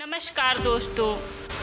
नमस्कार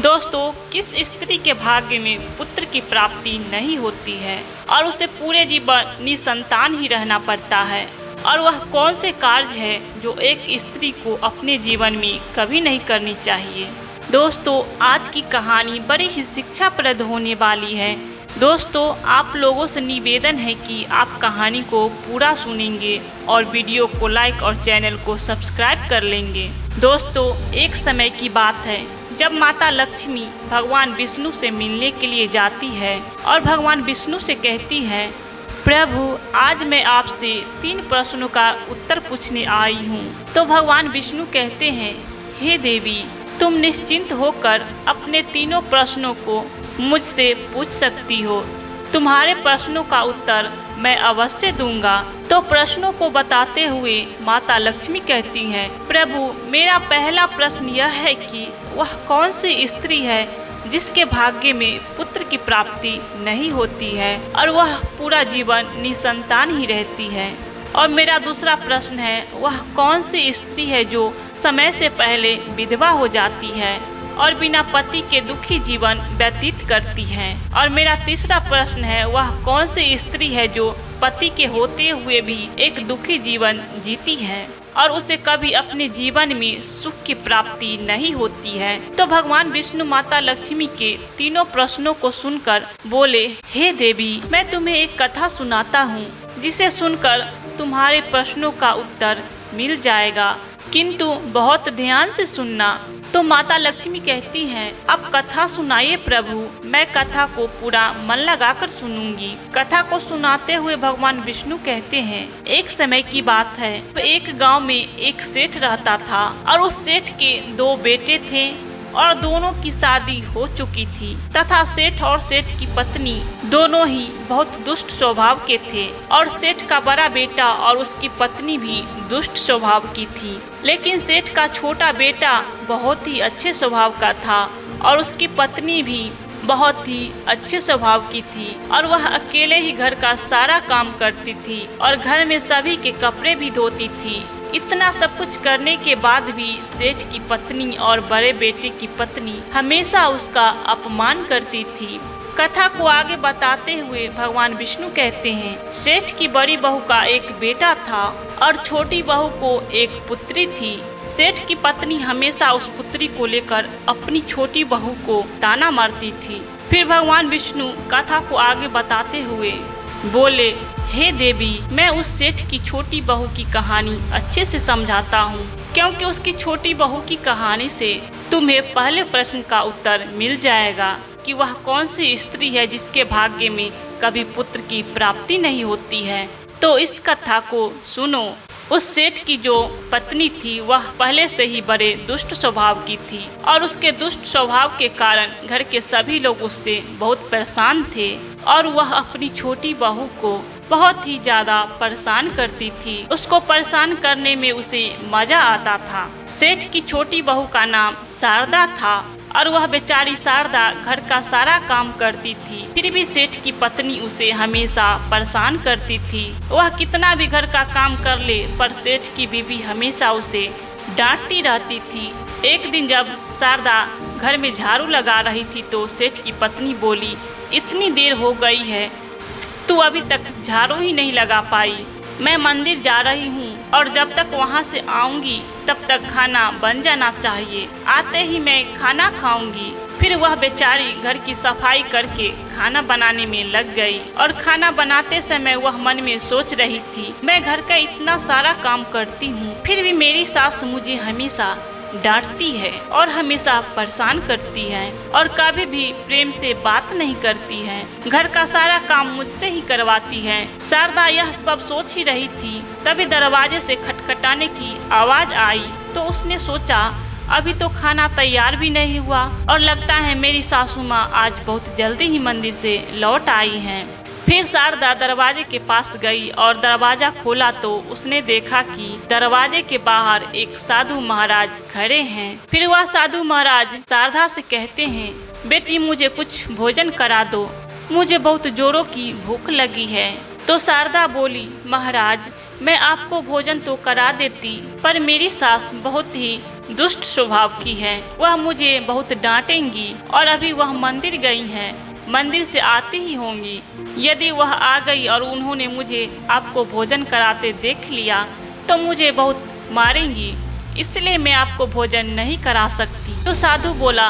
दोस्तों किस स्त्री के भाग्य में पुत्र की प्राप्ति नहीं होती है और उसे पूरे जीवन निसंतान ही रहना पड़ता है, और वह कौन से कार्य है जो एक स्त्री को अपने जीवन में कभी नहीं करनी चाहिए। दोस्तों, आज की कहानी बड़ी ही शिक्षाप्रद होने वाली है। दोस्तों, आप लोगों से निवेदन है कि आप कहानी को पूरा सुनेंगे और वीडियो को लाइक और चैनल को सब्सक्राइब कर लेंगे। दोस्तों, एक समय की बात है जब माता लक्ष्मी भगवान विष्णु से मिलने के लिए जाती है और भगवान विष्णु से कहती है, प्रभु, आज मैं आपसे 3 प्रश्नों का उत्तर पूछने आई हूँ। तो भगवान विष्णु कहते हैं, हे देवी, तुम निश्चिंत होकर अपने तीनों प्रश्नों को मुझसे पूछ सकती हो। तुम्हारे प्रश्नों का उत्तर मैं अवश्य दूंगा। तो प्रश्नों को बताते हुए माता लक्ष्मी कहती हैं, प्रभु, मेरा पहला प्रश्न यह है कि वह कौन सी स्त्री है जिसके भाग्य में पुत्र की प्राप्ति नहीं होती है और वह पूरा जीवन निसंतान ही रहती है। और मेरा दूसरा प्रश्न है, वह कौन सी स्त्री है जो समय से पहले विधवा हो जाती है और बिना पति के दुखी जीवन व्यतीत करती है। और मेरा तीसरा प्रश्न है, वह कौन सी स्त्री है जो पति के होते हुए भी एक दुखी जीवन जीती है और उसे कभी अपने जीवन में सुख की प्राप्ति नहीं होती है। तो भगवान विष्णु माता लक्ष्मी के तीनों प्रश्नों को सुनकर बोले, हे देवी, मैं तुम्हें एक कथा सुनाता हूँ जिसे सुनकर तुम्हारे प्रश्नों का उत्तर मिल जाएगा, किंतु बहुत ध्यान से सुनना। तो माता लक्ष्मी कहती हैं, अब कथा सुनाइए प्रभु, मैं कथा को पूरा मन लगाकर सुनूंगी। कथा को सुनाते हुए भगवान विष्णु कहते हैं, एक समय की बात है, एक गांव में एक सेठ रहता था और उस सेठ के 2 बेटे थे और दोनों की शादी हो चुकी थी तथा सेठ और सेठ की पत्नी दोनों ही बहुत दुष्ट स्वभाव के थे और सेठ का बड़ा बेटा और उसकी पत्नी भी दुष्ट स्वभाव की थी। लेकिन सेठ का छोटा बेटा बहुत ही अच्छे स्वभाव का था और उसकी पत्नी भी बहुत ही अच्छे स्वभाव की थी और वह अकेले ही घर का सारा काम करती थी और घर में सभी के कपड़े भी धोती थी। इतना सब कुछ करने के बाद भी सेठ की पत्नी और बड़े बेटे की पत्नी हमेशा उसका अपमान करती थी। कथा को आगे बताते हुए भगवान विष्णु कहते हैं, सेठ की बड़ी बहू का एक बेटा था और छोटी बहू को एक पुत्री थी। सेठ की पत्नी हमेशा उस पुत्री को लेकर अपनी छोटी बहू को ताना मारती थी। फिर भगवान विष्णु कथा को आगे बताते हुए बोले, हे देवी, मैं उस सेठ की छोटी बहू की कहानी अच्छे से समझाता हूँ, क्योंकि उसकी छोटी बहू की कहानी से तुम्हें पहले प्रश्न का उत्तर मिल जाएगा कि वह कौन सी स्त्री है जिसके भाग्य में कभी पुत्र की प्राप्ति नहीं होती है। तो इस कथा को सुनो। उस सेठ की जो पत्नी थी वह पहले से ही बड़े दुष्ट स्वभाव की थी और उसके दुष्ट स्वभाव के कारण घर के सभी लोग उससे बहुत परेशान थे और वह अपनी छोटी बहू को बहुत ही ज्यादा परेशान करती थी। उसको परेशान करने में उसे मजा आता था। सेठ की छोटी बहू का नाम शारदा था और वह बेचारी शारदा घर का सारा काम करती थी, फिर भी सेठ की पत्नी उसे हमेशा परेशान करती थी। वह कितना भी घर का काम कर ले पर सेठ की बीवी हमेशा उसे डांटती रहती थी। एक दिन जब शारदा घर में झाड़ू लगा रही थी तो सेठ की पत्नी बोली, इतनी देर हो गई है, तू अभी तक झाड़ू ही नहीं लगा पाई। मैं मंदिर जा रही हूँ और जब तक वहाँ से आऊँगी तब तक खाना बन जाना चाहिए। आते ही मैं खाना खाऊंगी। फिर वह बेचारी घर की सफाई करके खाना बनाने में लग गई और खाना बनाते समय वह मन में सोच रही थी, मैं घर का इतना सारा काम करती हूँ, फिर भी मेरी सास मुझे हमेशा डांटती है और हमेशा परेशान करती है और कभी भी प्रेम से बात नहीं करती है। घर का सारा काम मुझसे ही करवाती है। शारदा यह सब सोच ही रही थी, तभी दरवाजे से खटखटाने की आवाज आई तो उसने सोचा, अभी तो खाना तैयार भी नहीं हुआ और लगता है मेरी सासू माँ आज बहुत जल्दी ही मंदिर से लौट आई हैं। फिर शारदा दरवाजे के पास गई और दरवाजा खोला तो उसने देखा कि दरवाजे के बाहर एक साधु महाराज खड़े हैं। फिर वह साधु महाराज शारदा से कहते हैं, बेटी, मुझे कुछ भोजन करा दो, मुझे बहुत जोरों की भूख लगी है। तो शारदा बोली, महाराज, मैं आपको भोजन तो करा देती, पर मेरी सास बहुत ही दुष्ट स्वभाव की है। वह मुझे बहुत डांटेंगी और अभी वह मंदिर गई हैं। मंदिर से आती ही होंगी। यदि वह आ गई और उन्होंने मुझे आपको भोजन कराते देख लिया तो मुझे बहुत मारेंगी, इसलिए मैं आपको भोजन नहीं करा सकती। तो साधु बोला,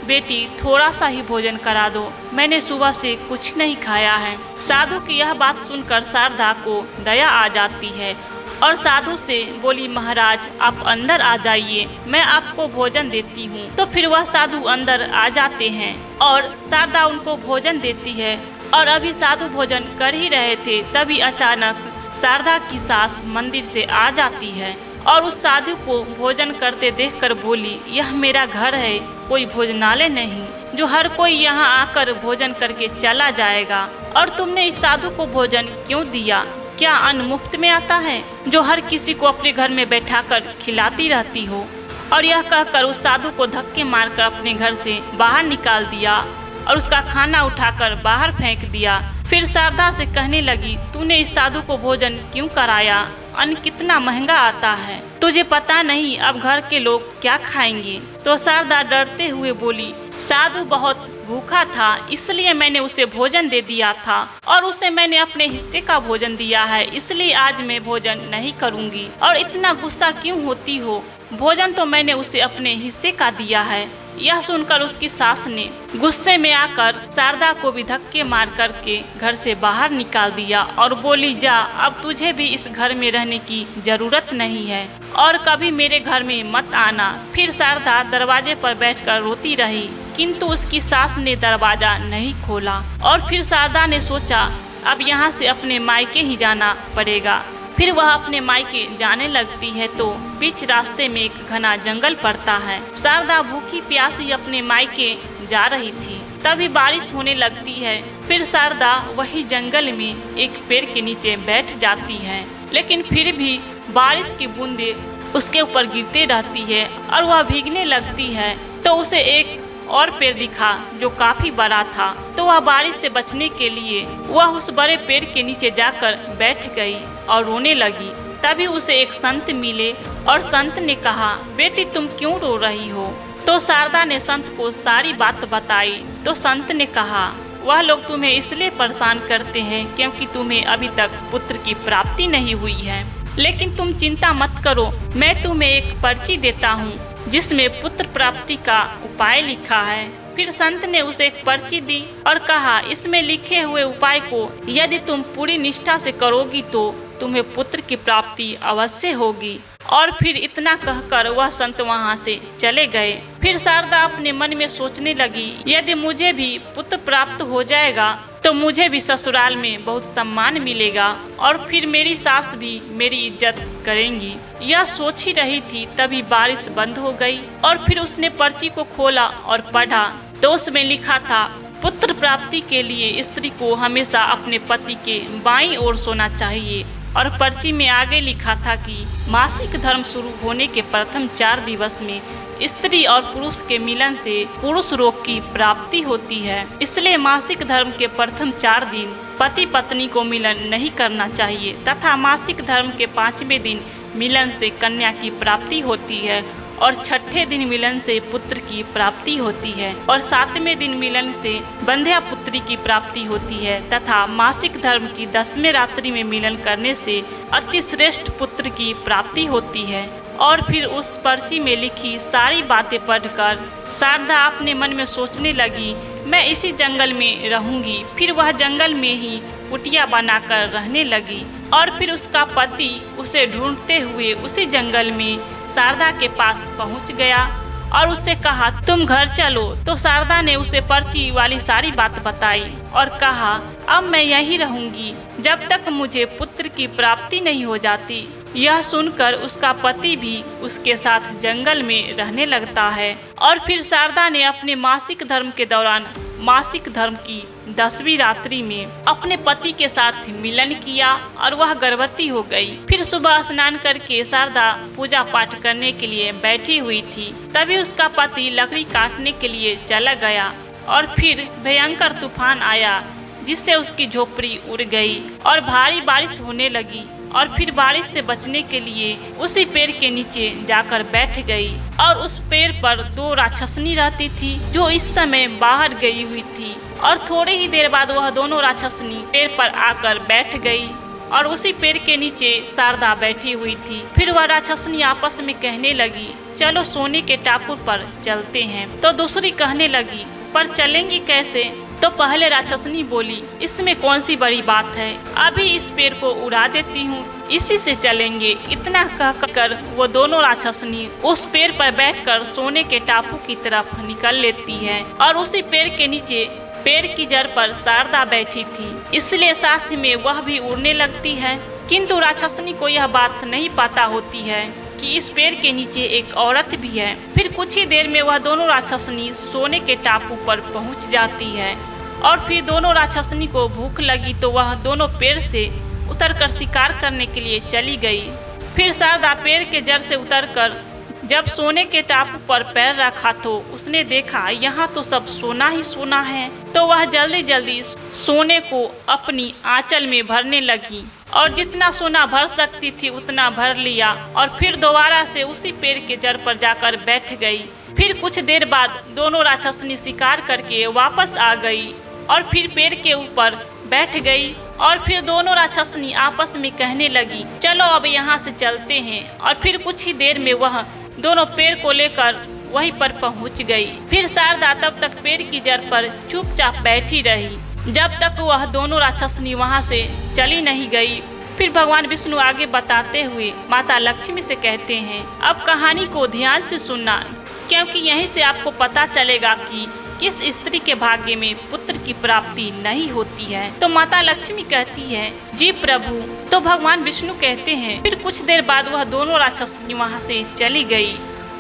बेटी थोड़ा सा ही भोजन करा दो, मैंने सुबह से कुछ नहीं खाया है। साधु की यह बात सुनकर शारदा को दया आ जाती है और साधु से बोली, महाराज आप अंदर आ जाइए, मैं आपको भोजन देती हूँ। तो फिर वह साधु अंदर आ जाते हैं और शारदा उनको भोजन देती है। और अभी साधु भोजन कर ही रहे थे, तभी अचानक शारदा की सास मंदिर से आ जाती है और उस साधु को भोजन करते देखकर बोली, यह मेरा घर है, कोई भोजनालय नहीं जो हर कोई यहाँ आकर भोजन करके चला जाएगा। और तुमने इस साधु को भोजन क्यों दिया? क्या अन्न मुफ्त में आता है जो हर किसी को अपने घर में बैठाकर खिलाती रहती हो? और यह कहकर उस साधु को धक्के मारकर अपने घर से बाहर निकाल दिया और उसका खाना उठाकर बाहर फेंक दिया। फिर शारदा से कहने लगी, तूने इस साधु को भोजन क्यों कराया? अन्न कितना महंगा आता है, तुझे पता नहीं अब घर के लोग क्या खाएंगे? तो शारदा डरते हुए बोली, साधु बहुत भूखा था इसलिए मैंने उसे भोजन दे दिया था और उसे मैंने अपने हिस्से का भोजन दिया है, इसलिए आज मैं भोजन नहीं करूंगी। और इतना गुस्सा क्यों होती हो? भोजन तो मैंने उसे अपने हिस्से का दिया है। यह सुनकर उसकी सास ने गुस्से में आकर शारदा को भी धक्के मार करके घर से बाहर निकाल दिया और बोली, जा अब तुझे भी इस घर में रहने की जरूरत नहीं है और कभी मेरे घर में मत आना। फिर शारदा दरवाजे पर बैठकर रोती रही, किंतु उसकी सास ने दरवाजा नहीं खोला। और फिर शारदा ने सोचा, अब यहाँ से अपने मायके ही जाना पड़ेगा। फिर वह अपने मायके जाने लगती है तो बीच रास्ते में एक घना जंगल पड़ता है। शारदा भूखी प्यासी अपने मायके जा रही थी, तभी बारिश होने लगती है। फिर शारदा वही जंगल में एक पेड़ के नीचे बैठ जाती है, लेकिन फिर भी बारिश की बूंदें उसके ऊपर गिरते रहती है और वह भीगने लगती है। तो उसे एक और पेड़ दिखा जो काफी बड़ा था, तो वह बारिश से बचने के लिए वह उस बड़े पेड़ के नीचे जाकर बैठ गई और रोने लगी। तभी उसे एक संत मिले और संत ने कहा, बेटी तुम क्यों रो रही हो? तो शारदा ने संत को सारी बात बताई। तो संत ने कहा, वह लोग तुम्हें इसलिए परेशान करते हैं क्योंकि तुम्हें अभी तक पुत्र की प्राप्ति नहीं हुई है, लेकिन तुम चिंता मत करो, मैं तुम्हें एक पर्ची देता हूँ जिसमें पुत्र प्राप्ति का उपाय लिखा है। फिर संत ने उसे एक पर्ची दी और कहा, इसमें लिखे हुए उपाय को यदि तुम पूरी निष्ठा से करोगी तो तुम्हें पुत्र की प्राप्ति अवश्य होगी। और फिर इतना कहकर वह संत वहाँ से चले गए। फिर शारदा अपने मन में सोचने लगी, यदि मुझे भी पुत्र प्राप्त हो जाएगा तो मुझे भी ससुराल में बहुत सम्मान मिलेगा और फिर मेरी सास भी मेरी इज्जत करेंगी। यह सोच ही रही थी, तभी बारिश बंद हो गई और फिर उसने पर्ची को खोला और पढ़ा तो उसमें लिखा था, पुत्र प्राप्ति के लिए स्त्री को हमेशा अपने पति के बाईं ओर सोना चाहिए। और पर्ची में आगे लिखा था कि मासिक धर्म शुरू होने के प्रथम 4 दिवस में स्त्री और पुरुष के मिलन से पुरुष रोग की प्राप्ति होती है, इसलिए मासिक धर्म के प्रथम 4 दिन पति पत्नी को मिलन नहीं करना चाहिए तथा मासिक धर्म के 5वें दिन मिलन से कन्या की प्राप्ति होती है और 6ठे दिन मिलन से पुत्र की प्राप्ति होती है और 7वें दिन मिलन से बंध्या पुत्री की प्राप्ति होती है तथा मासिक धर्म की 10वें रात्रि में मिलन करने से अति श्रेष्ठ पुत्र की प्राप्ति होती है। और फिर उस पर्ची में लिखी सारी बातें पढ़कर शारदा अपने मन में सोचने लगी, मैं इसी जंगल में रहूंगी। फिर वह जंगल में ही कुटिया बनाकर रहने लगी और फिर उसका पति उसे ढूंढते हुए उसी जंगल में शारदा के पास पहुंच गया और उससे कहा, तुम घर चलो। तो शारदा ने उसे पर्ची वाली सारी बात बताई और कहा, अब मैं यहीं रहूंगी जब तक मुझे पुत्र की प्राप्ति नहीं हो जाती। यह सुनकर उसका पति भी उसके साथ जंगल में रहने लगता है। और फिर शारदा ने अपने मासिक धर्म के दौरान मासिक धर्म की 10वीं रात्रि में अपने पति के साथ मिलन किया और वह गर्भवती हो गई। फिर सुबह स्नान करके शारदा पूजा पाठ करने के लिए बैठी हुई थी, तभी उसका पति लकड़ी काटने के लिए चला गया और फिर भयंकर तूफान आया जिससे उसकी झोपड़ी उड़ गई और भारी बारिश होने लगी। और फिर बारिश से बचने के लिए उसी पेड़ के नीचे जाकर बैठ गई। और उस पेड़ पर 2 राक्षसनी रहती थी जो इस समय बाहर गई हुई थी। और थोड़ी ही देर बाद वह दोनों राक्षसनी पेड़ पर आकर बैठ गई और उसी पेड़ के नीचे शारदा बैठी हुई थी। फिर वह राक्षसनी आपस में कहने लगी, चलो सोने के टापू पर चलते हैं। तो दूसरी कहने लगी, पर चलेंगी कैसे? तो पहले राक्षसनी बोली, इसमें कौन सी बड़ी बात है, अभी इस पेड़ को उड़ा देती हूँ, इसी से चलेंगे। इतना कहकर वो दोनों राक्षसनी उस पेड़ पर बैठकर सोने के टापू की तरफ निकल लेती है। और उसी पेड़ के नीचे पेड़ की जड़ पर शारदा बैठी थी, इसलिए साथ में वह भी उड़ने लगती है। किंतु राक्षसनी को यह बात नहीं पता होती है कि इस पेड़ के नीचे एक औरत भी है। फिर कुछ ही देर में वह दोनों राक्षसनी सोने के टापू पर पहुंच जाती है। और फिर दोनों राक्षसनी को भूख लगी तो वह दोनों पेड़ से उतरकर शिकार करने के लिए चली गई। फिर शारदा पेड़ के जड़ से उतरकर जब सोने के टापू पर पैर रखा तो उसने देखा यहाँ तो सब सोना ही सोना है। तो वह जल्दी जल्दी सोने को अपनी आंचल में भरने लगी और जितना सोना भर सकती थी उतना भर लिया। और फिर दोबारा से उसी पेड़ के जड़ पर जाकर बैठ गई। फिर कुछ देर बाद दोनों राक्षसनी शिकार करके वापस आ गई और फिर पेड़ के ऊपर बैठ गई। और फिर दोनों राक्षसनी आपस में कहने लगी, चलो अब यहाँ से चलते हैं। और फिर कुछ ही देर में वह दोनों पेड़ को लेकर वहीं पर पहुँच गई। फिर शारदा तब तक पेड़ की जड़ पर चुपचाप बैठी रही जब तक वह दोनों राक्षसनी वहाँ से चली नहीं गई। फिर भगवान विष्णु आगे बताते हुए माता लक्ष्मी से कहते हैं, अब कहानी को ध्यान से सुनना, क्योंकि यहीं से आपको पता चलेगा कि किस स्त्री के भाग्य में पुत्र की प्राप्ति नहीं होती है। तो माता लक्ष्मी कहती है, जी प्रभु। तो भगवान विष्णु कहते हैं, फिर कुछ देर बाद वह दोनों राक्षसनी वहाँ से चली गई।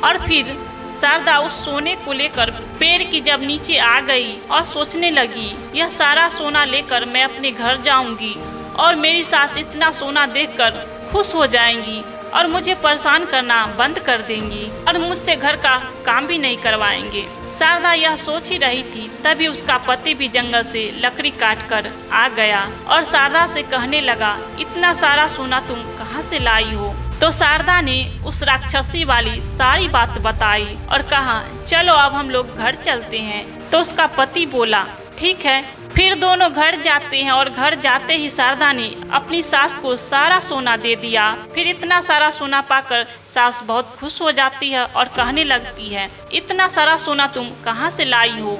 और फिर शारदा उस सोने को लेकर पेड़ की जब नीचे आ गई और सोचने लगी, यह सारा सोना लेकर मैं अपने घर जाऊंगी और मेरी सास इतना सोना देखकर खुश हो जाएंगी और मुझे परेशान करना बंद कर देंगी और मुझसे घर का काम भी नहीं करवाएंगे। शारदा यह सोच ही रही थी, तभी उसका पति भी जंगल से लकड़ी काट कर आ गया और शारदा से कहने लगा, इतना सारा सोना तुम कहाँ से लाई हो? तो शारदा ने उस राक्षसी वाली सारी बात बताई और कहा, चलो अब हम लोग घर चलते हैं। तो उसका पति बोला, ठीक है। फिर दोनों घर जाते हैं और घर जाते ही शारदा ने अपनी सास को सारा सोना दे दिया। फिर इतना सारा सोना पाकर सास बहुत खुश हो जाती है और कहने लगती है, इतना सारा सोना तुम कहाँ से लाई हो?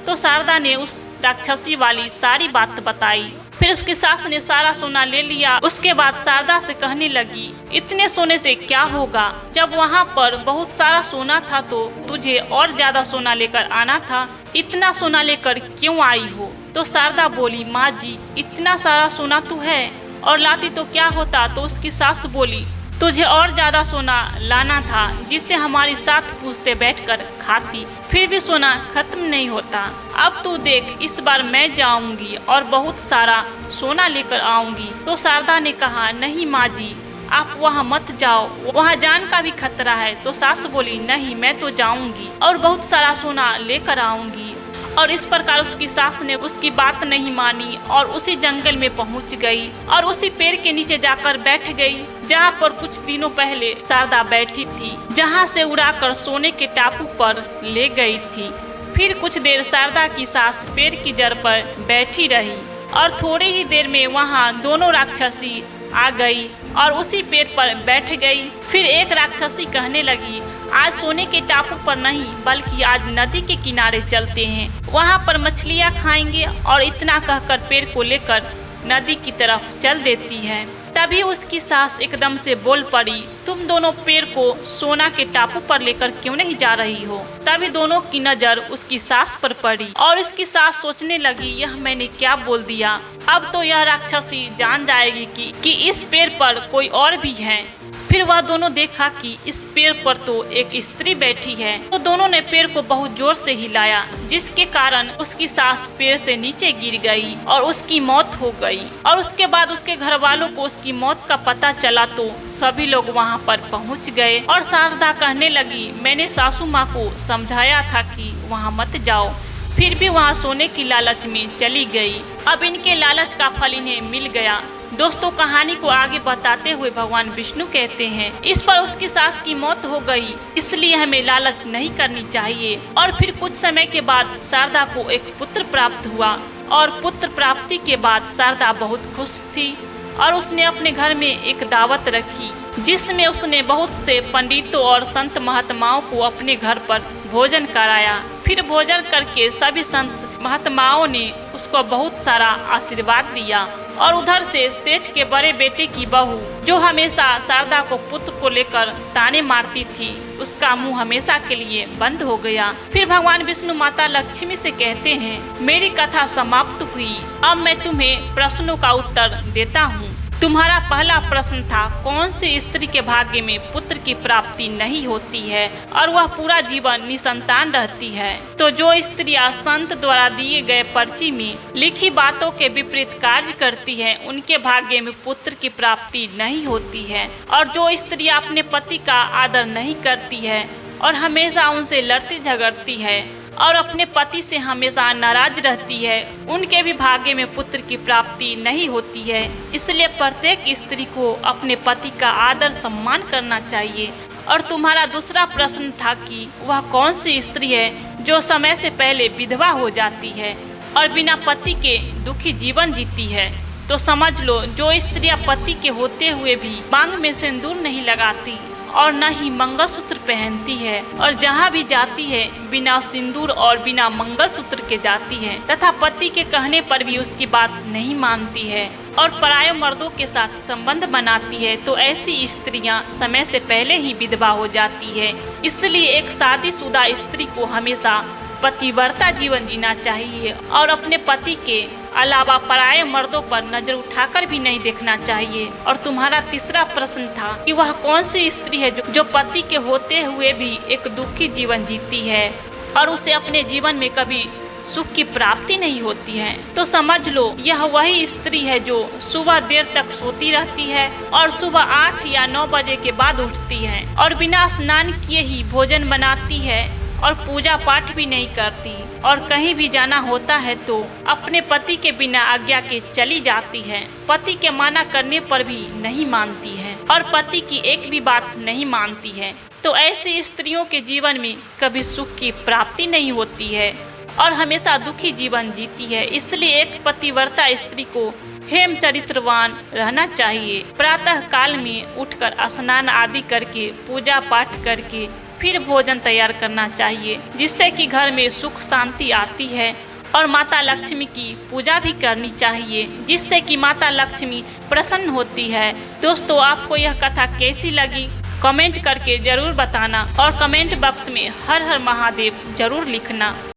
तो शारदा ने उस राक्षसी वाली सारी बात बताई। फिर उसकी सास ने सारा सोना ले लिया। उसके बाद शारदा से कहने लगी, इतने सोने से क्या होगा? जब वहाँ पर बहुत सारा सोना था तो तुझे और ज्यादा सोना लेकर आना था, इतना सोना लेकर क्यों आई हो? तो शारदा बोली, माँ जी, इतना सारा सोना तो है और लाती तो क्या होता? तो उसकी सास बोली, तुझे और ज्यादा सोना लाना था जिससे हमारी साथ पूछते बैठकर खाती, फिर भी सोना खत्म नहीं होता। अब तू देख, इस बार मैं जाऊंगी और बहुत सारा सोना लेकर आऊंगी। तो शारदा ने कहा, नहीं माँ जी, आप वहाँ मत जाओ, वहाँ जान का भी खतरा है। तो सास बोली, नहीं, मैं तो जाऊंगी और बहुत सारा सोना लेकर आऊंगी। और इस प्रकार उसकी सास ने उसकी बात नहीं मानी और उसी जंगल में पहुंच गई और उसी पेड़ के नीचे जाकर बैठ गई जहां पर कुछ दिनों पहले शारदा बैठी थी, जहां से उड़ाकर सोने के टापू पर ले गई थी। फिर कुछ देर शारदा की सास पेड़ की जड़ पर बैठी रही और थोड़ी ही देर में वहां दोनों राक्षसी आ गई और उसी पेड़ पर बैठ गई। फिर एक राक्षसी कहने लगी, आज सोने के टापू पर नहीं बल्कि आज नदी के किनारे चलते हैं, वहाँ पर मछलियाँ खाएंगे। और इतना कहकर पेड़ को लेकर नदी की तरफ चल देती है। तभी उसकी सास एकदम से बोल पड़ी, तुम दोनों पेड़ को सोना के टापू पर लेकर क्यों नहीं जा रही हो? तभी दोनों की नजर उसकी सास पर पड़ी और इसकी सास सोचने लगी, यह मैंने क्या बोल दिया? अब तो यह राक्षसी जान जाएगी कि इस पेड़ पर कोई और भी है। फिर वह दोनों देखा कि इस पेड़ पर तो एक स्त्री बैठी है। तो दोनों ने पेड़ को बहुत जोर से हिलाया, जिसके कारण उसकी सास पेड़ से नीचे गिर गई और उसकी मौत हो गई। और उसके बाद उसके घर वालों को उसकी मौत का पता चला तो सभी लोग वहां पर पहुंच गए और शारदा कहने लगी, मैंने सासू माँ को समझाया था कि वहां मत जाओ, फिर भी वहां सोने की लालच में चली गई। अब इनके लालच का फल इन्हें मिल गया। दोस्तों कहानी को आगे बताते हुए भगवान विष्णु कहते हैं, इस पर उसकी सास की मौत हो गई, इसलिए हमें लालच नहीं करनी चाहिए। और फिर कुछ समय के बाद शारदा को एक पुत्र प्राप्त हुआ और पुत्र प्राप्ति के बाद शारदा बहुत खुश थी और उसने अपने घर में एक दावत रखी जिसमें उसने बहुत से पंडितों और संत महात्माओं को अपने घर पर भोजन कराया। फिर भोजन करके सभी संत महात्माओं ने उसको बहुत सारा आशीर्वाद दिया और उधर से सेठ के बड़े बेटे की बहू जो हमेशा शारदा को पुत्र को लेकर ताने मारती थी, उसका मुंह हमेशा के लिए बंद हो गया। फिर भगवान विष्णु माता लक्ष्मी से कहते हैं, मेरी कथा समाप्त हुई, अब मैं तुम्हें प्रश्नों का उत्तर देता हूँ। तुम्हारा पहला प्रश्न था, कौन सी स्त्री के भाग्य में पुत्र की प्राप्ति नहीं होती है और वह पूरा जीवन निसंतान रहती है। तो जो स्त्रियां संत द्वारा दिए गए पर्ची में लिखी बातों के विपरीत कार्य करती है, उनके भाग्य में पुत्र की प्राप्ति नहीं होती है। और जो स्त्रियां अपने पति का आदर नहीं करती है और हमेशा उनसे लड़ती झगड़ती है और अपने पति से हमेशा नाराज रहती है, उनके भी भाग्य में पुत्र की प्राप्ति नहीं होती है। इसलिए प्रत्येक स्त्री को अपने पति का आदर सम्मान करना चाहिए। और तुम्हारा दूसरा प्रश्न था कि वह कौन सी स्त्री है जो समय से पहले विधवा हो जाती है और बिना पति के दुखी जीवन जीती है। तो समझ लो, जो स्त्रियां पति के होते हुए भी मांग में सिंदूर नहीं लगाती और न ही मंगलसूत्र पहनती है और जहाँ भी जाती है बिना सिंदूर और बिना मंगलसूत्र के जाती है तथा पति के कहने पर भी उसकी बात नहीं मानती है और पराये मर्दों के साथ संबंध बनाती है, तो ऐसी स्त्रियां समय से पहले ही विधवा हो जाती है। इसलिए एक शादीशुदा स्त्री को हमेशा पतिव्रता जीवन जीना चाहिए और अपने पति के अलावा पराये मर्दों पर नजर उठाकर भी नहीं देखना चाहिए। और तुम्हारा तीसरा प्रश्न था कि वह कौन सी स्त्री है जो पति के होते हुए भी एक दुखी जीवन जीती है और उसे अपने जीवन में कभी सुख की प्राप्ति नहीं होती है। तो समझ लो, यह वही स्त्री है जो सुबह देर तक सोती रहती है और सुबह 8 या 9 बजे के बाद उठती है और बिना स्नान किए ही भोजन बनाती है और पूजा पाठ भी नहीं करती और कहीं भी जाना होता है तो अपने पति के बिना आज्ञा के चली जाती है। पति के मना करने पर भी नहीं मानती है और पति की एक भी बात नहीं मानती है। तो ऐसी स्त्रियों के जीवन में कभी सुख की प्राप्ति नहीं होती है और हमेशा दुखी जीवन जीती है। इसलिए एक पतिव्रता स्त्री को हेम चरित्रवान रहना चाहिए। प्रातः काल में उठकर स्नान आदि करके पूजा पाठ करके फिर भोजन तैयार करना चाहिए, जिससे कि घर में सुख शांति आती है। और माता लक्ष्मी की पूजा भी करनी चाहिए, जिससे कि माता लक्ष्मी प्रसन्न होती है। दोस्तों, आपको यह कथा कैसी लगी कमेंट करके जरूर बताना और कमेंट बॉक्स में हर हर महादेव जरूर लिखना।